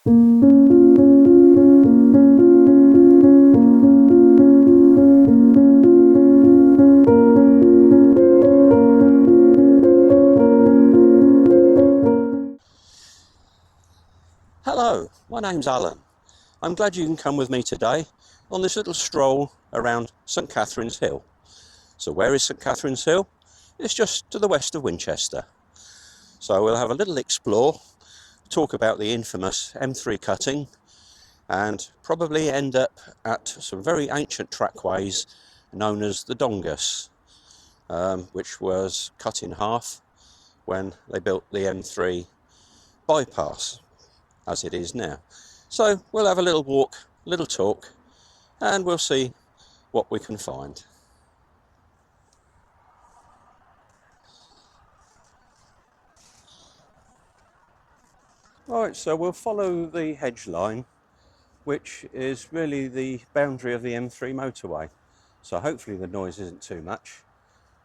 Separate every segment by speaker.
Speaker 1: Hello, my name's Alan. I'm glad you can come with me today on this little stroll around St Catherine's Hill. So where is St Catherine's Hill? It's just to the west of Winchester. So we'll have a little explore, talk about the infamous M3 cutting, and probably end up at some very ancient trackways known as the Dongas, which was cut in half when they built the M3 bypass, as it is now. So we'll have a little walk, little talk, and we'll see what we can find. Alright, so we'll follow the hedge line, which is really the boundary of the M3 motorway. So hopefully the noise isn't too much,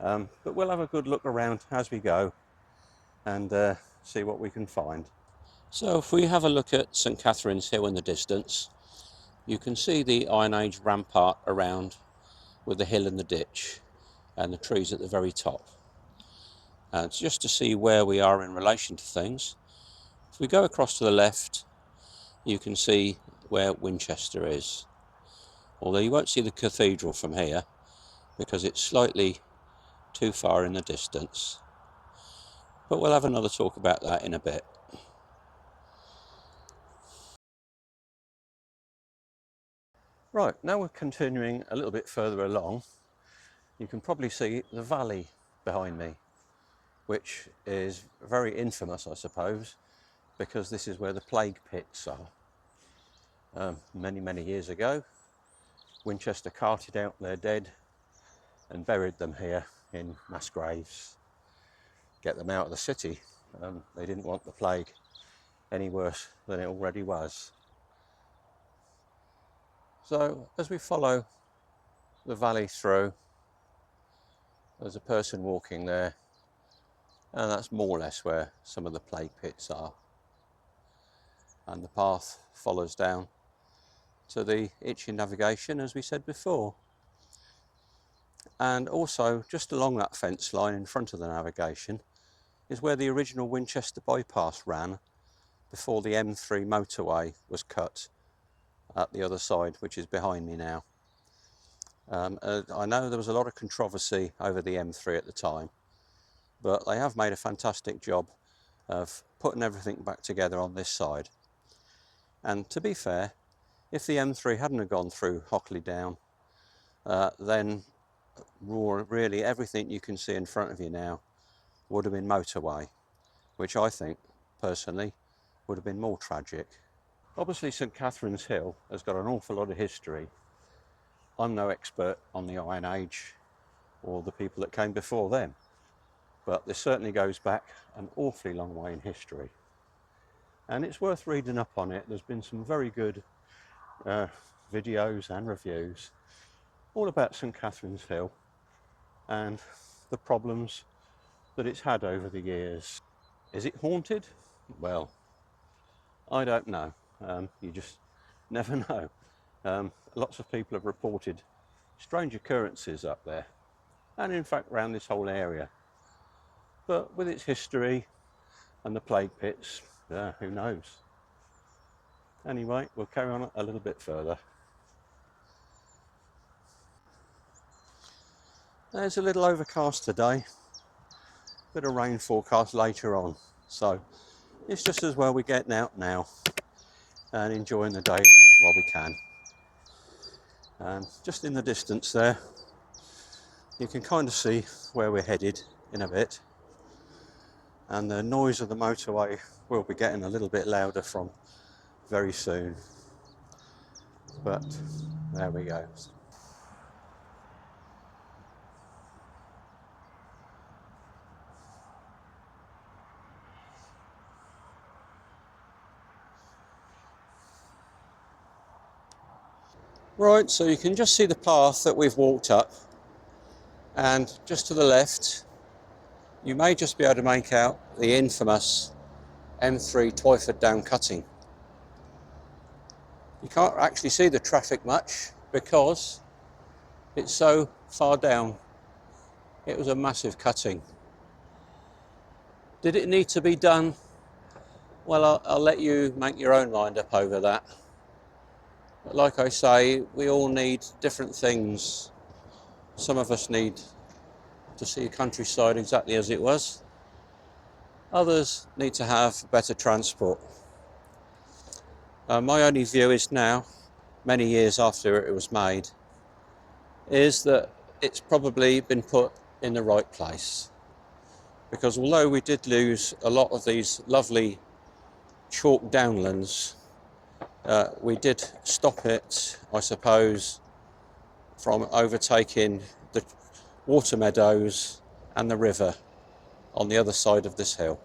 Speaker 1: but we'll have a good look around as we go and see what we can find. So if we have a look at St Catherine's Hill in the distance, you can see the Iron Age rampart around with the hill and the ditch and the trees at the very top. And just to see where we are in relation to things, if we go across to the left, you can see where Winchester is. Although you won't see the cathedral from here because it's slightly too far in the distance. But we'll have another talk about that in a bit. Right, now we're continuing a little bit further along. You can probably see the valley behind me, which is very infamous, I suppose, because this is where the plague pits are. Many years ago, Winchester carted out their dead and buried them here in mass graves. Get them out of the city. They didn't want the plague any worse than it already was. So as we follow the valley through, there's a person walking there, and that's more or less where some of the plague pits are. And the path follows down to the Itchy navigation, as we said before. And also just along that fence line in front of the navigation is where the original Winchester bypass ran before the M3 motorway was cut at the other side, which is behind me now. I know there was a lot of controversy over the M3 at the time, but they have made a fantastic job of putting everything back together on this side. And to be fair, if the M3 hadn't have gone through Hockley Down, then really everything you can see in front of you now would have been motorway, which I think personally would have been more tragic. Obviously St Catherine's Hill has got an awful lot of history. I'm no expert on the Iron Age or the people that came before them, but this certainly goes back an awfully long way in history. And it's worth reading up on it. There's been some very good videos and reviews all about St Catherine's Hill and the problems that it's had over the years. Is it haunted? Well, I don't know. You just never know. Lots of people have reported strange occurrences up there, and in fact around this whole area. But with its history and the plague pits, who knows? Anyway, we'll carry on a little bit further. There's a little overcast today, bit of rain forecast later on, so it's just as well we're getting out now and enjoying the day while we can. Just in the distance there, you can kind of see where we're headed in a bit, and the noise of the motorway will be getting a little bit louder from very soon, but there we go. Right, so you can just see the path that we've walked up, and just to the left you may just be able to make out the infamous M3 Twyford Down cutting. You can't actually see the traffic much because it's so far down. It was a massive cutting. Did it need to be done? Well, I'll let you make your own mind up over that. But like I say, we all need different things. Some of us need to see countryside exactly as it was. Others need to have better transport. My only view is now, many years after it was made, is that it's probably been put in the right place. Because although we did lose a lot of these lovely chalk downlands, we did stop it, I suppose, from overtaking the water meadows and the river on the other side of this hill.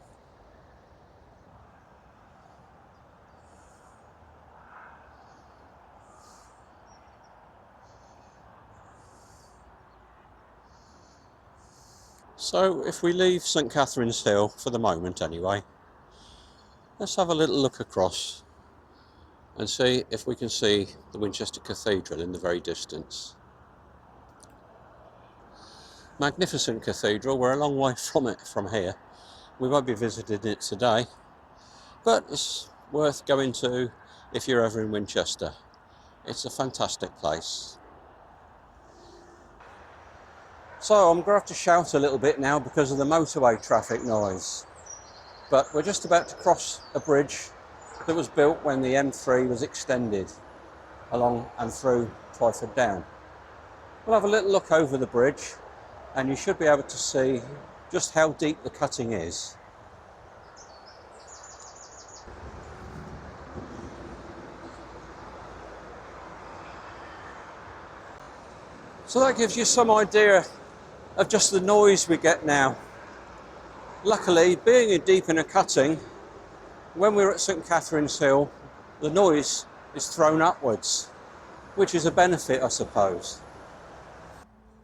Speaker 1: So if we leave St Catherine's Hill, for the moment anyway, let's have a little look across and see if we can see the Winchester Cathedral in the very distance. Magnificent cathedral. We're a long way from it from here. We won't be visiting it today, but it's worth going to if you're ever in Winchester. It's a fantastic place. So I'm going to have to shout a little bit now because of the motorway traffic noise. But we're just about to cross a bridge that was built when the M3 was extended along and through Twyford Down. We'll have a little look over the bridge and you should be able to see just how deep the cutting is. So that gives you some idea of just the noise we get now. Luckily, being deep in a cutting, when we're at St Catherine's Hill, the noise is thrown upwards, which is a benefit, I suppose.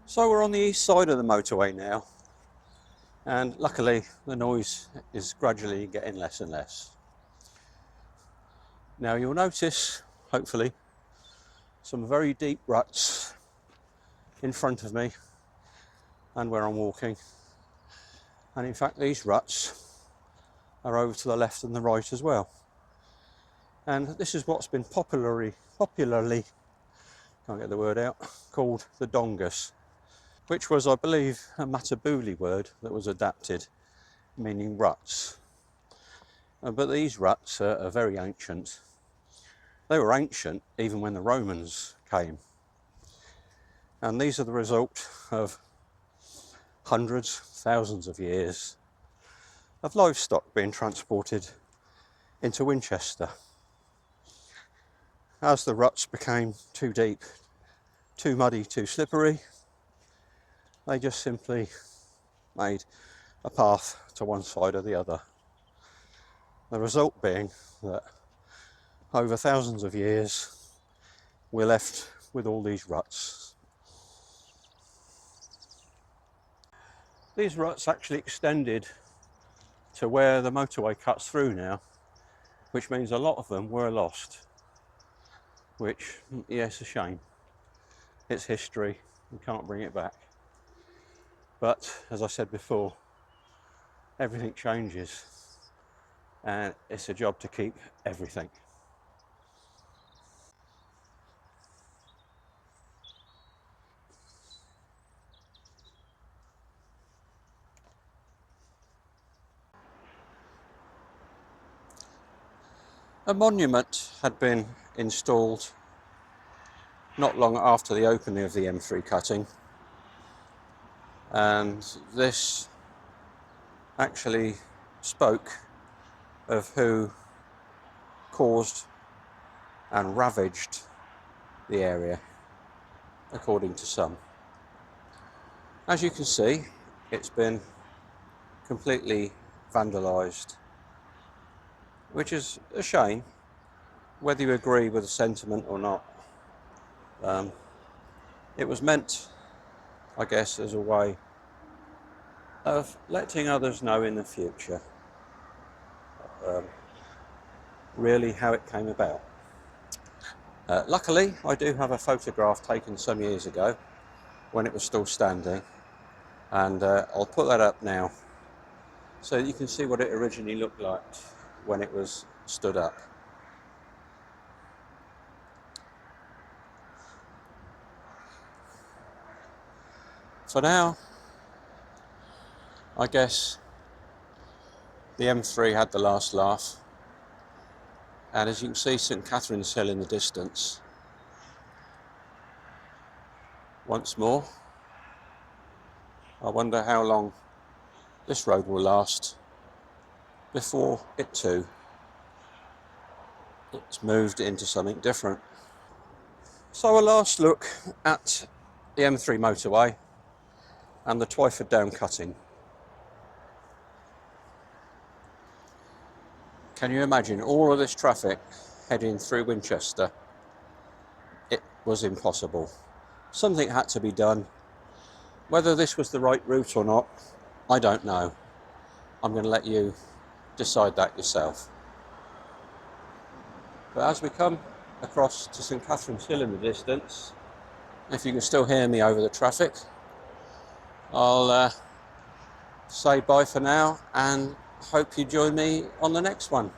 Speaker 1: So we're on the east side of the motorway now, and luckily the noise is gradually getting less and less. Now you'll notice, hopefully, some very deep ruts in front of me and where I'm walking. And in fact, these ruts are over to the left and the right as well. And this is what's been popularly, can't get the word out, called the Dongas, which was, I believe, a Matabele word that was adapted, meaning ruts. But these ruts are very ancient. They were ancient even when the Romans came. And these are the result of hundreds, thousands of years of livestock being transported into Winchester. As the ruts became too deep, too muddy, too slippery, they just simply made a path to one side or the other. The result being that over thousands of years, we're left with all these ruts. These ruts actually extended to where the motorway cuts through now, which means a lot of them were lost. Which, yes, a shame. It's history, we can't bring it back. But, as I said before, everything changes, and it's a job to keep everything. A monument had been installed not long after the opening of the M3 cutting, and this actually spoke of who caused and ravaged the area, according to some. As you can see, it's been completely vandalised, which is a shame, whether you agree with the sentiment or not. It was meant, I guess, as a way of letting others know in the future really how it came about. Luckily, I do have a photograph taken some years ago when it was still standing, and I'll put that up now so you can see what it originally looked like when it was stood up. For now, I guess the M3 had the last laugh, and as you can see St Catherine's Hill in the distance. Once more, I wonder how long this road will last before it too it's moved into something different. So a last look at the M3 motorway and the Twyford Down cutting. Can you imagine all of this traffic heading through Winchester? It was impossible. Something had to be done. Whether this was the right route or not, I don't know. I'm going to let you decide that yourself. But as we come across to St Catherine's Hill in the distance, if you can still hear me over the traffic, I'll say bye for now and hope you join me on the next one.